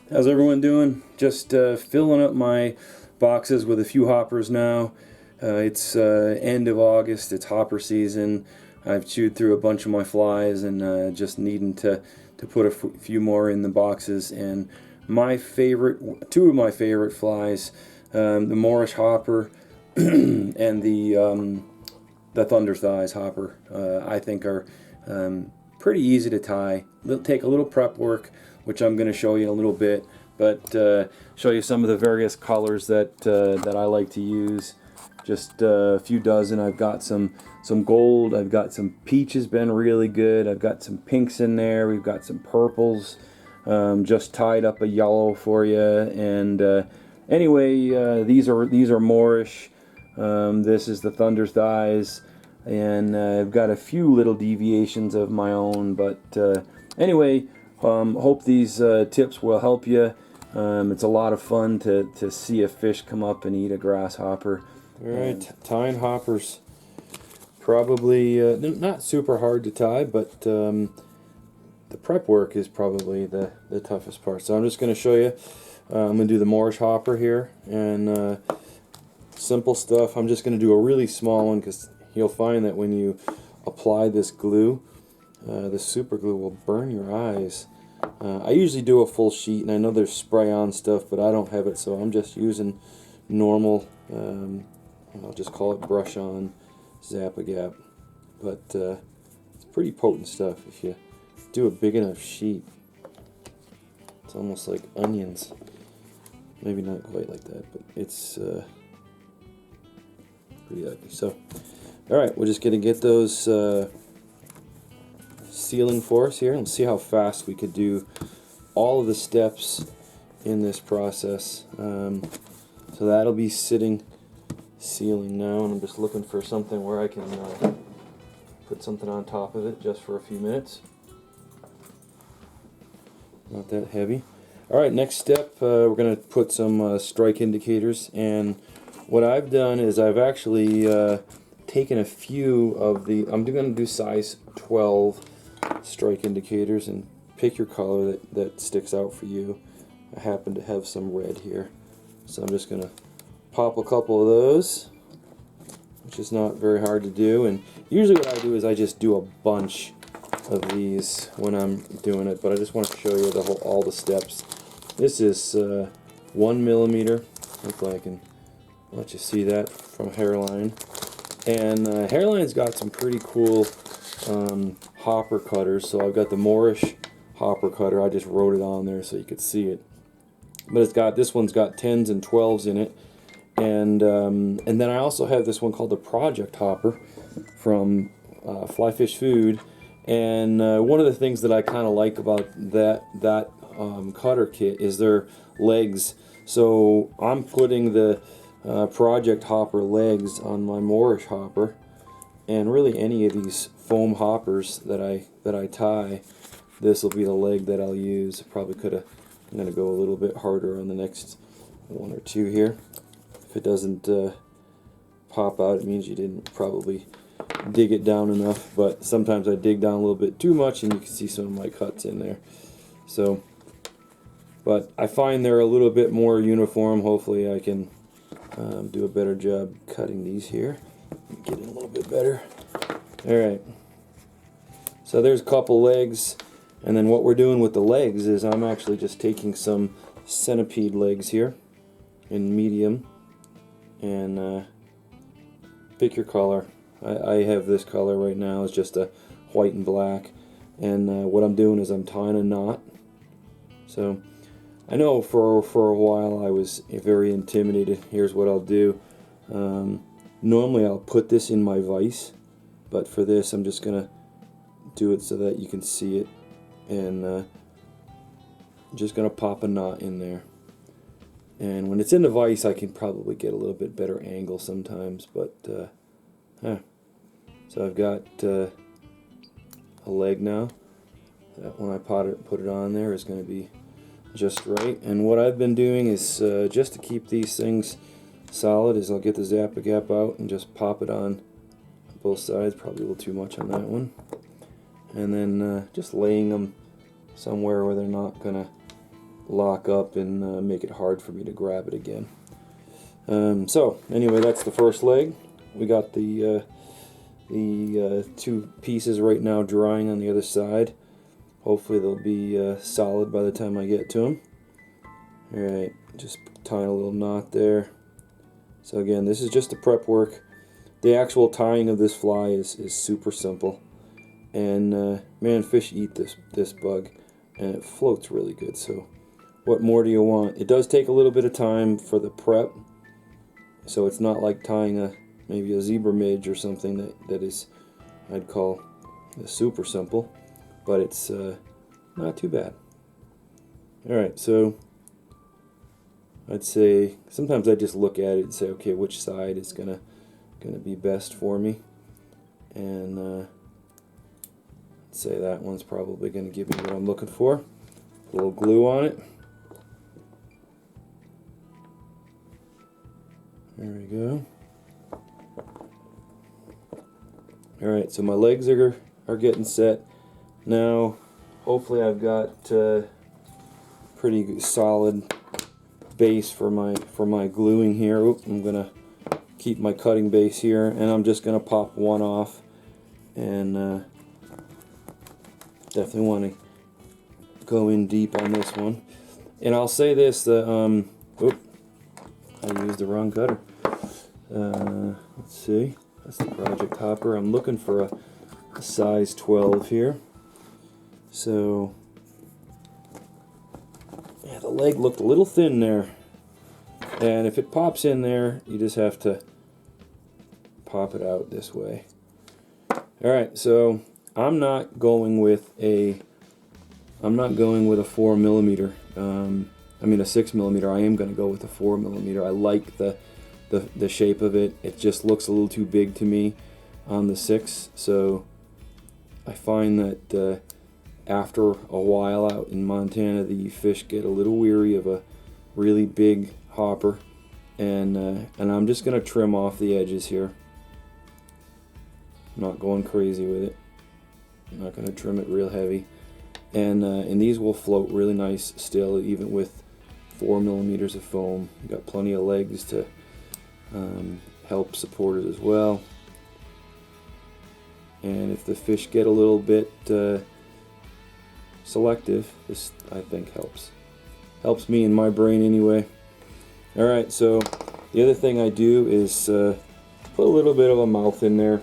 How's everyone doing? Just filling up my boxes with a few hoppers now. It's end of August, it's hopper season. I've chewed through a bunch of my flies and just needing to put a few more in the boxes. And my favorite, two of my favorite flies, the Moorish hopper and the Thunder Thighs hopper, I think are pretty easy to tie. They'll take a little prep work, which I'm going to show you in a little bit, but show you some of the various colors that I like to use. Just a few dozen. I've got some gold. I've got some peach has been really good. I've got some pinks in there. We've got some purples. Just tied up a yellow for you. And anyway, these are Moorish. This is the Thunder Thighs, and I've got a few little deviations of my own. But anyway, hope these tips will help you. It's a lot of fun to see a fish come up and eat a grasshopper. All right, tying hoppers. Probably not super hard to tie, but the prep work is probably the toughest part. So I'm just going to show you. I'm going to do the Moorish hopper here, and simple stuff. I'm just going to do a really small one because you'll find that when you apply this glue, the super glue will burn your eyes. I usually do a full sheet, and I know there's spray-on stuff, but I don't have it, so I'm just using normal, I'll just call it brush-on Zap-A-Gap. But it's pretty potent stuff if you do a big enough sheet. It's almost like onions. Maybe not quite like that, but it's pretty ugly. So, alright, we're just going to get those sealing for us here. Let's see how fast we could do all of the steps in this process. So that'll be sitting sealing now, and I'm just looking for something where I can put something on top of it just for a few minutes. Not that heavy. Alright, next step, we're going to put some strike indicators, and what I've done is I've actually taken a few of the, I'm going to do size 12 strike indicators, and pick your color that sticks out for you. I happen to have some red here, so I'm just going to pop a couple of those, which is not very hard to do. And usually what I do is I just do a bunch of these when I'm doing it, but I just want to show you all the steps. This is 1 millimeter. Hopefully I can let you see that from hairline. And hairline's got some pretty cool hopper cutters. So I've got the Moorish hopper cutter. I just wrote it on there so you could see it. But this one's got 10s and 12s in it. And then I also have this one called the Project Hopper from Fly Fish Food. And one of the things that I kind of like about that cutter kit is their legs. So I'm putting the Project Hopper legs on my Moorish hopper, and really any of these foam hoppers that I tie, this will be the leg that I'll use. Probably I'm going to go a little bit harder on the next one or two here. If it doesn't pop out, it means you didn't probably dig it down enough, but sometimes I dig down a little bit too much and you can see some of my cuts in there. So, but I find they're a little bit more uniform. Hopefully I can do a better job cutting these here. Get it a little bit better. Alright, so there's a couple legs, and then what we're doing with the legs is I'm actually just taking some centipede legs here in medium, and pick your color. I have this color right now. It's just a white and black, and what I'm doing is I'm tying a knot. So I know for a while I was very intimidated. Here's what I'll do. Normally I'll put this in my vise, but for this I'm just gonna do it so that you can see it, and just gonna pop a knot in there. And when it's in the vise, I can probably get a little bit better angle sometimes, but so I've got a leg now. That when I put it on there is going to be just right. And what I've been doing is just to keep these things solid is I'll get the Zap-A-Gap out and just pop it on both sides. Probably a little too much on that one. And then just laying them somewhere where they're not going to lock up and make it hard for me to grab it again. So anyway, that's the first leg. We got the two pieces right now drying on the other side. Hopefully they'll be solid by the time I get to them. Alright, just tying a little knot there. So again, this is just the prep work. The actual tying of this fly is super simple. And man, fish eat this bug, and it floats really good. So what more do you want? It does take a little bit of time for the prep, so it's not like tying maybe a zebra midge or something that is, I'd call, super simple, but it's not too bad. Alright, so I'd say sometimes I just look at it and say, okay, which side is gonna be best for me, and I'd say that one's probably gonna give me what I'm looking for. Put a little glue on it. There we go. Alright, so my legs are getting set. Now, hopefully I've got pretty solid base for my gluing here. Oop, I'm gonna keep my cutting base here, and I'm just gonna pop one off, and definitely want to go in deep on this one. And I'll say this: oop, I used the wrong cutter. Let's see. That's the Project Hopper. I'm looking for a size 12 here. So, yeah, the leg looked a little thin there. And if it pops in there, you just have to pop it out this way. Alright, so I'm not going with a 4mm. I mean a 6mm. I am going to go with a 4mm. I like the shape of it. It just looks a little too big to me on the 6. So I find that after a while out in Montana, the fish get a little weary of a really big hopper, and I'm just going to trim off the edges here. I'm not going crazy with it. I'm not going to trim it real heavy, and these will float really nice still, even with 4mm of foam. You've got plenty of legs to help support it as well. And if the fish get a little bit selective, this I think helps me in my brain anyway. Alright, so the other thing I do is put a little bit of a mouth in there,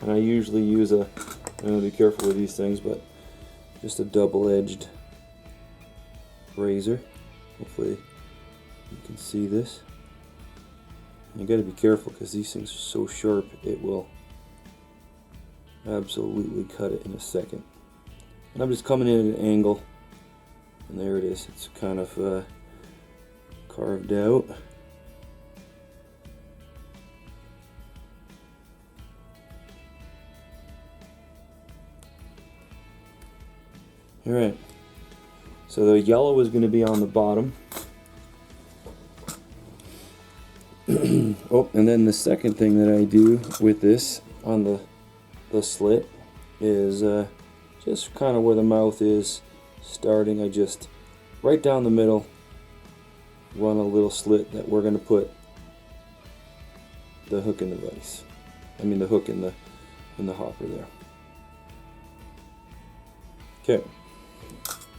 and I usually use I'm going to be careful with these things, but just a double-edged razor. Hopefully you can see this. You got to be careful because these things are so sharp, it will absolutely cut it in a second. And I'm just coming in at an angle, and there it is. It's kind of carved out. Alright, so the yellow is going to be on the bottom. Oh, and then the second thing that I do with this on the slit is just kind of where the mouth is starting. I just right down the middle run a little slit that we're going to put the hook in the vise. I mean the hook in the hopper there. Okay.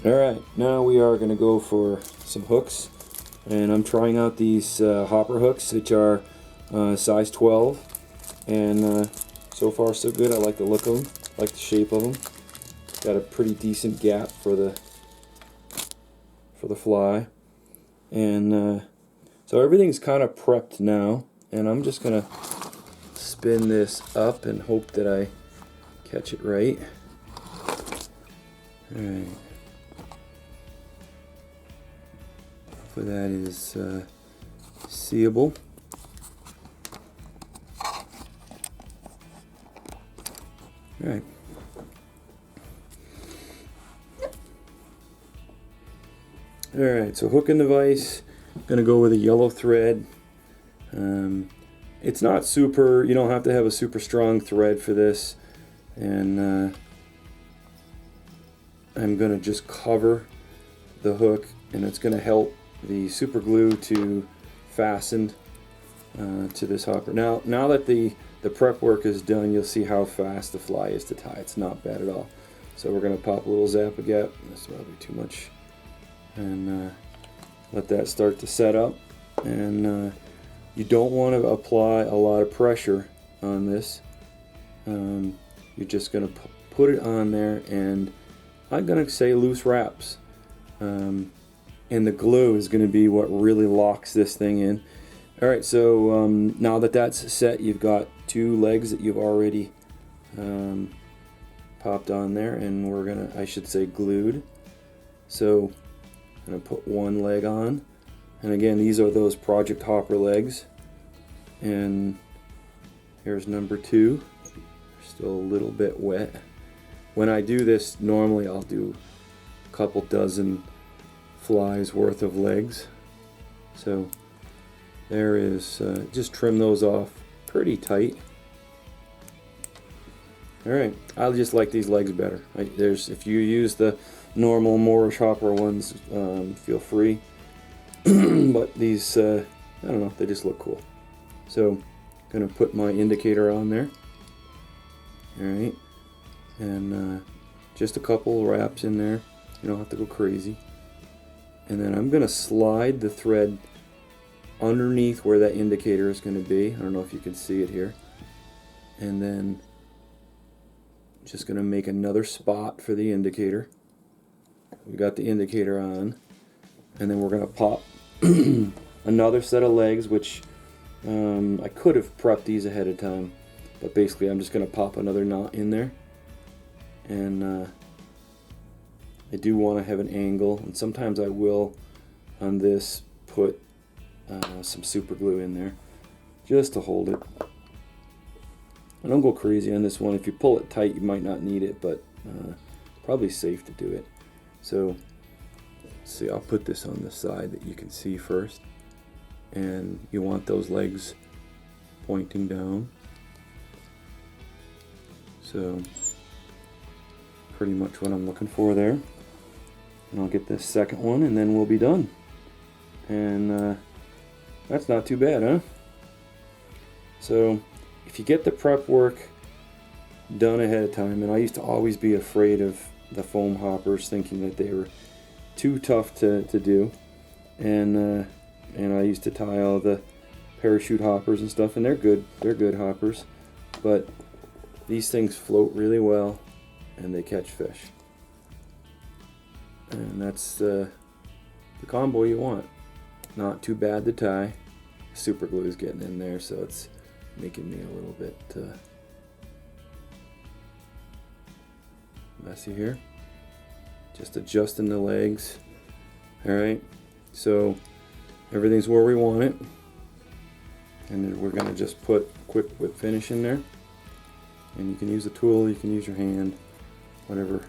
Alright, now we are going to go for some hooks, and I'm trying out these hopper hooks, which are size 12, and so far so good. I like the look of them, I like the shape of them. Got a pretty decent gap for the fly, and so everything's kind of prepped now, and I'm just going to spin this up and hope that I catch it right. Alright. That is seeable. Alright. Alright, so hook in the vise. Gonna go with a yellow thread. It's not super, you don't have to have a super strong thread for this, and I'm gonna just cover the hook, and it's going to help the super glue to fasten to this hopper. Now that the prep work is done, you'll see how fast the fly is to tie. It's not bad at all. So we're going to pop a little Zap-A-Gap. That's probably too much. And let that start to set up. And you don't want to apply a lot of pressure on this. You're just going to put it on there, and I'm going to say loose wraps. And the glue is going to be what really locks this thing in. Alright, so now that that's set, you've got 2 legs that you've already popped on there, and we're going to, I should say, glued. So I'm going to put 1 leg on. And again, these are those Project Hopper legs. And here's number 2. Still a little bit wet. When I do this, normally I'll do a couple dozen flies worth of legs. So there is, just trim those off pretty tight. Alright, I just like these legs better. If you use the normal Moorish hopper ones, feel free. But these, I don't know, they just look cool. So I'm going to put my indicator on there. Alright, and just a couple wraps in there. You don't have to go crazy. And then I'm going to slide the thread underneath where that indicator is going to be. I don't know if you can see it here. And then just going to make another spot for the indicator. We got the indicator on. And then we're going to pop another set of legs, which I could have prepped these ahead of time. But basically I'm just going to pop another knot in there. And I do want to have an angle, and sometimes I will on this put some super glue in there just to hold it. I don't go crazy on this one. If you pull it tight, you might not need it, but probably safe to do it. So let's see, I'll put this on the side that you can see first, and you want those legs pointing down. So pretty much what I'm looking for there. And I'll get this second one, and then we'll be done. And that's not too bad, huh? So if you get the prep work done ahead of time, and I used to always be afraid of the foam hoppers, thinking that they were too tough to do, and I used to tie all the parachute hoppers and stuff, and they're good hoppers, but these things float really well and they catch fish, and that's the combo you want. Not too bad to tie. Super glue is getting in there, so it's making me a little bit messy here. Just adjusting the legs. Alright, so everything's where we want it, and then we're going to just put quick whip finish in there. And you can use a tool, you can use your hand, whatever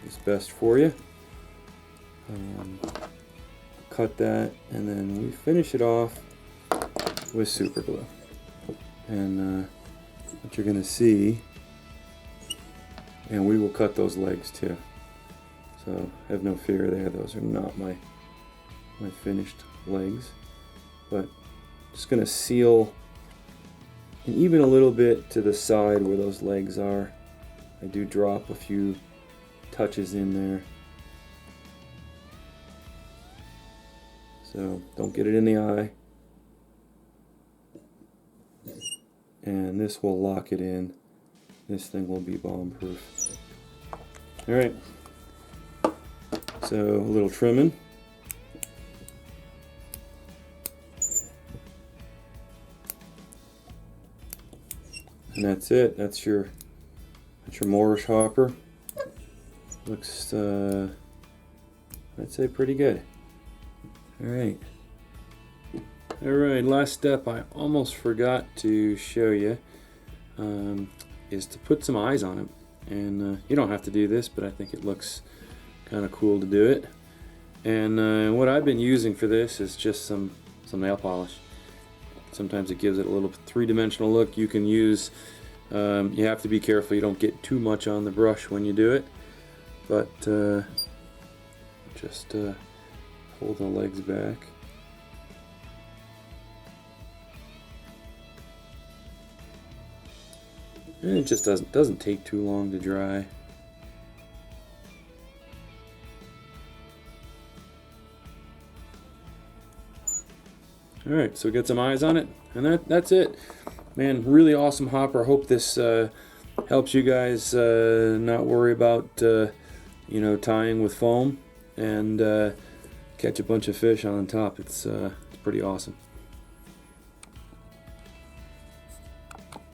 is best for you. Cut that, and then we finish it off with super glue. And what you're going to see, and we will cut those legs too. So have no fear there, those are not my finished legs. But just going to seal, and even a little bit to the side where those legs are. I do drop a few touches in there. So don't get it in the eye. And this will lock it in. This thing will be bomb proof. Alright. So a little trimming. And that's it. That's your Moorish hopper. Looks, I'd say pretty good. Alright. Alright, last step I almost forgot to show you is to put some eyes on it. And you don't have to do this, but I think it looks kind of cool to do it. And what I've been using for this is just some nail polish. Sometimes it gives it a little three-dimensional look. You can use, you have to be careful you don't get too much on the brush when you do it, but Just pull the legs back. And it just doesn't take too long to dry. Alright, so get some eyes on it, and that's it. Man, really awesome hopper. I hope this helps you guys not worry about you know, tying with foam and catch a bunch of fish on top. It's pretty awesome.